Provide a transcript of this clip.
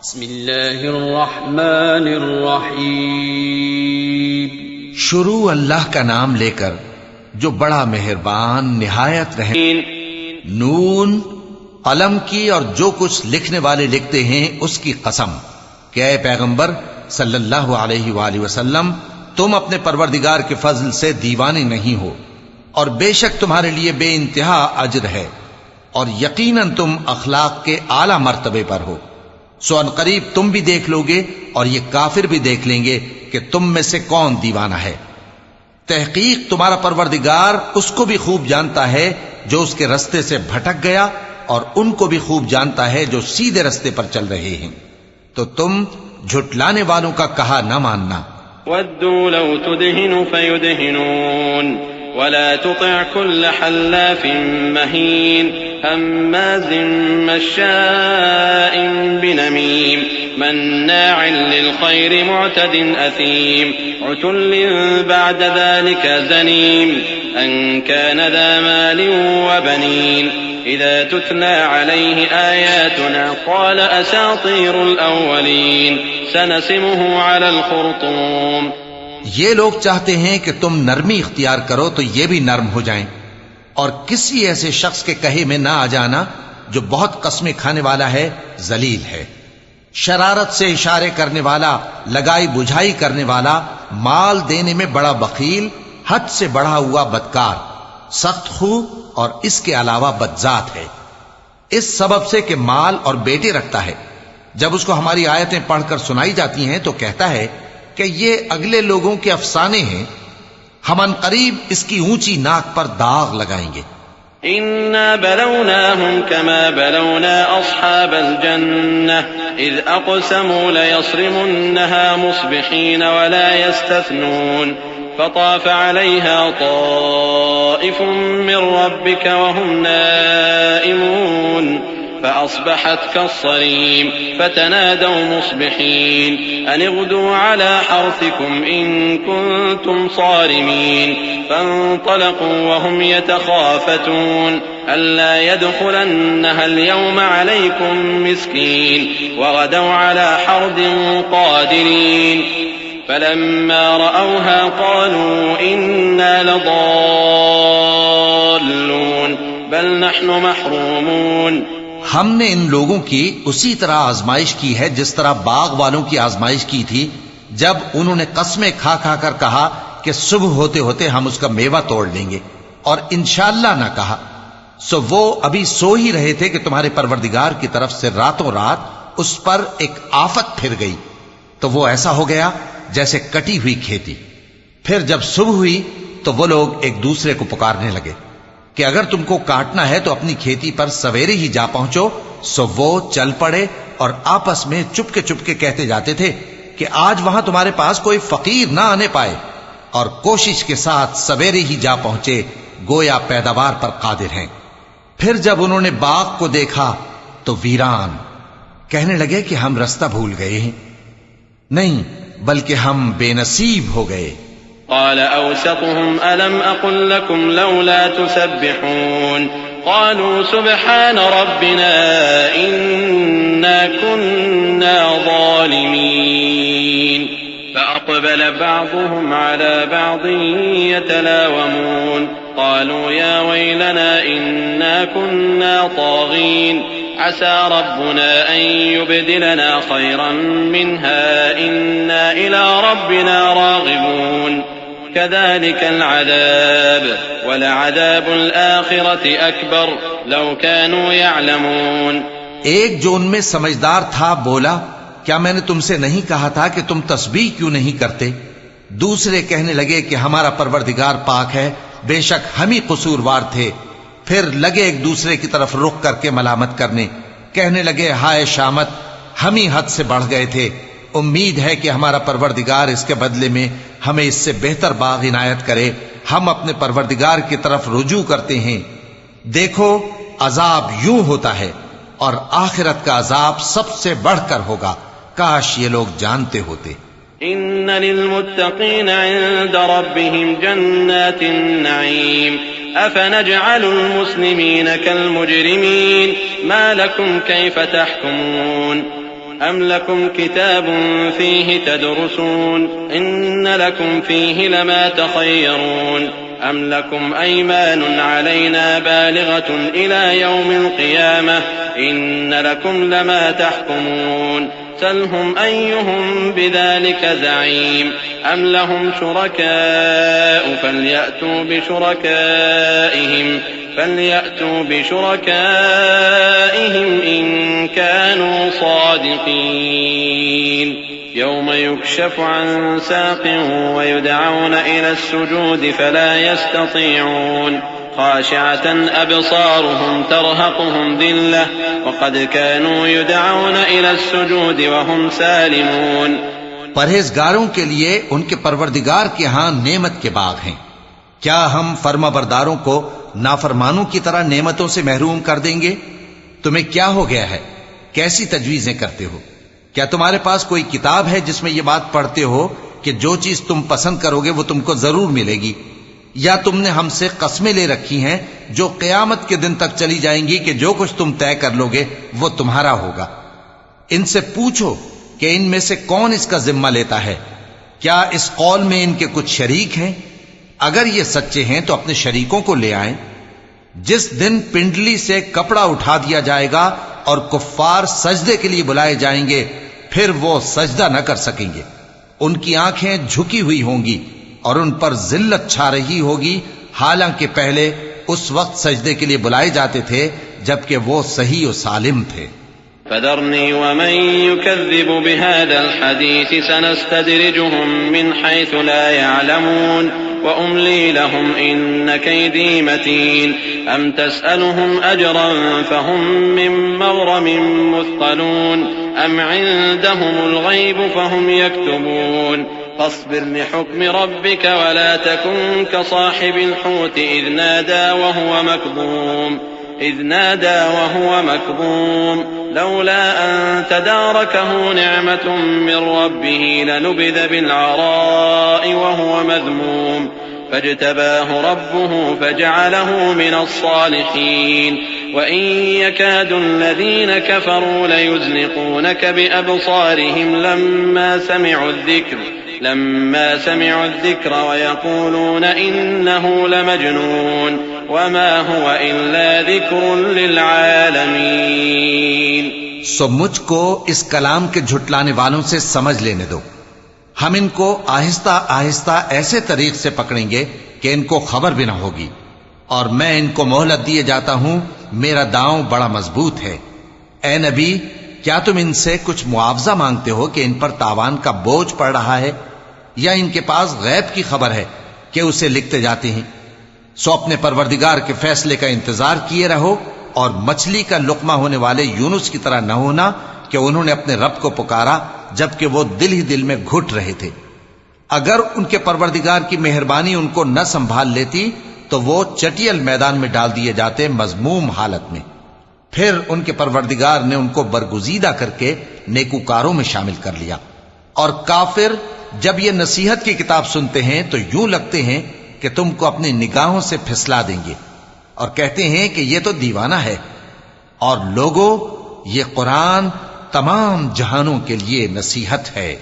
بسم اللہ الرحمن الرحیم. شروع اللہ کا نام لے کر جو بڑا مہربان نہایت رحیم. نون، قلم کی اور جو کچھ لکھنے والے لکھتے ہیں اس کی قسم کہ اے پیغمبر صلی اللہ علیہ وآلہ وسلم، تم اپنے پروردگار کے فضل سے دیوانے نہیں ہو، اور بے شک تمہارے لیے بے انتہا اجر ہے، اور یقیناً تم اخلاق کے اعلی مرتبے پر ہو. سو ان قریب تم بھی دیکھ لو گے اور یہ کافر بھی دیکھ لیں گے کہ تم میں سے کون دیوانہ ہے. تحقیق تمہارا پروردگار اس کو بھی خوب جانتا ہے جو اس کے رستے سے بھٹک گیا، اور ان کو بھی خوب جانتا ہے جو سیدھے رستے پر چل رہے ہیں. تو تم جھٹلانے والوں کا کہا نہ ماننا. وَدُّوا لَوْ تُدْهِنُ فَيُدْهِنُونَ وَلَا تُطِعْ كُلَّ حَلَّافٍ مَّهِينٍ هَمَّازٍ مَّشَّاءٍ بِنَمِيمٍ مَّنَّاعٍ لِّلْخَيْرِ مُعْتَدٍ أَثِيمٍ عُتُلٍّ بَعْدَ ذَلِكَ زَنِيمٍ أَن كَانَ ذَا مَالٍ وَبَنِينَ إِذَا تُتْلَى عَلَيْهِ آيَاتُنَا قَالَ أَسَاطِيرُ الْأَوَّلِينَ سَنَسِمُهُ عَلَى الْخُرْطُومِ. یہ لوگ چاہتے ہیں کہ تم نرمی اختیار کرو تو یہ بھی نرم ہو جائیں، اور کسی ایسے شخص کے کہے میں نہ آ جانا جو بہت قسمیں کھانے والا ہے، ذلیل ہے، شرارت سے اشارے کرنے والا، لگائی بجھائی کرنے والا، مال دینے میں بڑا بخیل، حد سے بڑھا ہوا بدکار، سخت خو، اور اس کے علاوہ بدذات ہے. اس سبب سے کہ مال اور بیٹے رکھتا ہے، جب اس کو ہماری آیتیں پڑھ کر سنائی جاتی ہیں تو کہتا ہے کہ یہ اگلے لوگوں کے افسانے ہیں. ہم ان قریب اس کی اونچی ناک پر داغ لگائیں گے. إِنَّا بَلَوْنَاهُمْ كَمَا بَلَوْنَا أَصْحَابَ الْجَنَّةِ إِذْ أَقْسَمُوا لَيَصْرِمُنَّهَا مُصْبِحِينَ وَلَا يَسْتَثْنُونَ فَطَافَ عَلَيْهَا طَائِفٌ مِّن رَّبِّكَ وَهُمْ نَائِمُونَ فأصبحت كالصريم فتنادوا مصبحين أن اغدوا على حرثكم إن كنتم صارمين فانطلقوا وهم يتخافتون ألا يدخلنها اليوم عليكم مسكين وغدوا على حرد قادرين فلما رأوها قالوا إنا لضالون بل نحن محرومون. ہم نے ان لوگوں کی اسی طرح آزمائش کی ہے جس طرح باغ والوں کی آزمائش کی تھی جب انہوں نے قسمیں کھا کھا کر کہا کہ صبح ہوتے ہوتے ہم اس کا میوہ توڑ لیں گے، اور انشاءاللہ نہ کہا. سو وہ ابھی سو ہی رہے تھے کہ تمہارے پروردگار کی طرف سے راتوں رات اس پر ایک آفت پھر گئی، تو وہ ایسا ہو گیا جیسے کٹی ہوئی کھیتی. پھر جب صبح ہوئی تو وہ لوگ ایک دوسرے کو پکارنے لگے کہ اگر تم کو کاٹنا ہے تو اپنی کھیتی پر سویرے ہی جا پہنچو. سو وہ چل پڑے اور آپس میں چپکے چپکے کہتے جاتے تھے کہ آج وہاں تمہارے پاس کوئی فقیر نہ آنے پائے، اور کوشش کے ساتھ سویرے ہی جا پہنچے گویا پیداوار پر قادر ہیں. پھر جب انہوں نے باغ کو دیکھا تو ویران، کہنے لگے کہ ہم رستہ بھول گئے ہیں. نہیں بلکہ ہم بے نصیب ہو گئے. قال أوسطهم ألم أقل لكم لولا تسبحون قالوا سبحان ربنا إنا كنا ظالمين فأقبل بعضهم على بعض يتلاومون قالوا يا ويلنا إنا كنا طاغين عسى ربنا أن يبدلنا خيرا منها إنا إلى ربنا راغبون كذلك العذاب ولعذاب الآخرة أكبر لو كانوا يعلمون. ایک جو ان میں سمجھدار تھا بولا، کیا میں نے تم سے نہیں کہا تھا کہ تم تسبیح کیوں نہیں کرتے؟ دوسرے کہنے لگے کہ ہمارا پروردگار پاک ہے، بے شک ہم ہی قصوروار تھے. پھر لگے ایک دوسرے کی طرف رخ کر کے ملامت کرنے، کہنے لگے ہائے شامت، ہم ہی حد سے بڑھ گئے تھے. امید ہے کہ ہمارا پروردگار اس کے بدلے میں ہمیں اس سے بہتر باغ عنایت کرے. ہم اپنے پروردگار کی طرف رجوع کرتے ہیں. دیکھو عذاب یوں ہوتا ہے، اور آخرت کا عذاب سب سے بڑھ کر ہوگا. کاش یہ لوگ جانتے ہوتے. إن للمتقين عند ربهم جنات النعيم أفنجعل المسلمين كالمجرمين ما لكم كيف تحكمون أم لكم كتاب فيه تدرسون إن لكم فيه لما تخيرون أم لكم أيمان علينا بالغة إلى يوم القيامة إن لكم لما تحكمون سلهم أيهم بذلك زعيم أم لهم شركاء فليأتوا بشركائهم إن كانوا صادقين يوم يكشف عن ساق ويدعون إلى السجود فلا يستطيعون خاشعة أبصارهم ترهقهم ذلة وقد كانوا يدعون إلى السجود وهم سالمون. پرہیزگاروں کے لیے ان کے پروردگار کے ہاں نعمت کے باغ ہیں. کیا ہم فرما برداروں کو نافرمانوں کی طرح نعمتوں سے محروم کر دیں گے؟ تمہیں کیا ہو گیا ہے؟ کیسی تجویزیں کرتے ہو؟ کیا تمہارے پاس کوئی کتاب ہے جس میں یہ بات پڑھتے ہو کہ جو چیز تم پسند کرو گے وہ تم کو ضرور ملے گی؟ یا تم نے ہم سے قسمیں لے رکھی ہیں جو قیامت کے دن تک چلی جائیں گی کہ جو کچھ تم طے کر لو گے وہ تمہارا ہوگا؟ ان سے پوچھو کہ ان میں سے کون اس کا ذمہ لیتا ہے؟ کیا اس قول میں ان کے کچھ شریک ہیں؟ اگر یہ سچے ہیں تو اپنے شریکوں کو لے آئیں. جس دن پنڈلی سے کپڑا اٹھا دیا جائے گا اور کفار سجدے کے لیے بلائے جائیں گے پھر وہ سجدہ نہ کر سکیں گے. ان کی آنکھیں جھکی ہوئی ہوں گی اور ان پر ذلت چھا رہی ہوگی، حالانکہ پہلے اس وقت سجدے کے لیے بلائے جاتے تھے جبکہ وہ صحیح و سالم تھے. فذرني ومن يكذب بهذا الحديث سنستدرجهم من حيث لا يعلمون وأملي لهم إن كيدي متين أم تسألهم أجرا فهم من مغرم مثقلون أم عندهم الغيب فهم يكتبون فاصبر لحكم ربك ولا تكن كصاحب الحوت إذ نادى وهو مكظوم لولا أن تداركه نعمة من ربه لنبذ بالعراء وهو مذموم فاجتباه ربه فجعله من الصالحين وإن يكاد الذين كفروا ليزلقونك بأبصارهم لما سمعوا الذكر ويقولون إنه لمجنون وما هو إلا ذكر للعالمين. سو مجھ کو اس کلام کے جھٹلانے والوں سے سمجھ لینے دو. ہم ان کو آہستہ آہستہ ایسے طریق سے پکڑیں گے کہ ان کو خبر بھی نہ ہوگی، اور میں ان کو مہلت دیے جاتا ہوں، میرا داؤں بڑا مضبوط ہے. اے نبی، کیا تم ان سے کچھ معاوضہ مانگتے ہو کہ ان پر تاوان کا بوجھ پڑ رہا ہے، یا ان کے پاس غیب کی خبر ہے کہ اسے لکھتے جاتے ہیں؟ سو اپنے پروردگار کے فیصلے کا انتظار کیے رہو، اور مچھلی کا لقمہ ہونے والے یونس کی طرح نہ ہونا کہ انہوں نے اپنے رب کو پکارا جبکہ وہ دل ہی دل میں گھٹ رہے تھے. اگر ان کے پروردگار کی مہربانی ان کو نہ سنبھال لیتی تو وہ چٹیل میدان میں ڈال دیے جاتے مذموم حالت میں. پھر ان کے پروردگار نے ان کو برگزیدہ کر کے نیکوکاروں میں شامل کر لیا. اور کافر جب یہ نصیحت کی کتاب سنتے ہیں تو یوں لگتے ہیں کہ تم کو اپنی نگاہوں سے پھسلا دیں گے، اور کہتے ہیں کہ یہ تو دیوانہ ہے. اور لوگوں، یہ قرآن تمام جہانوں کے لیے نصیحت ہے.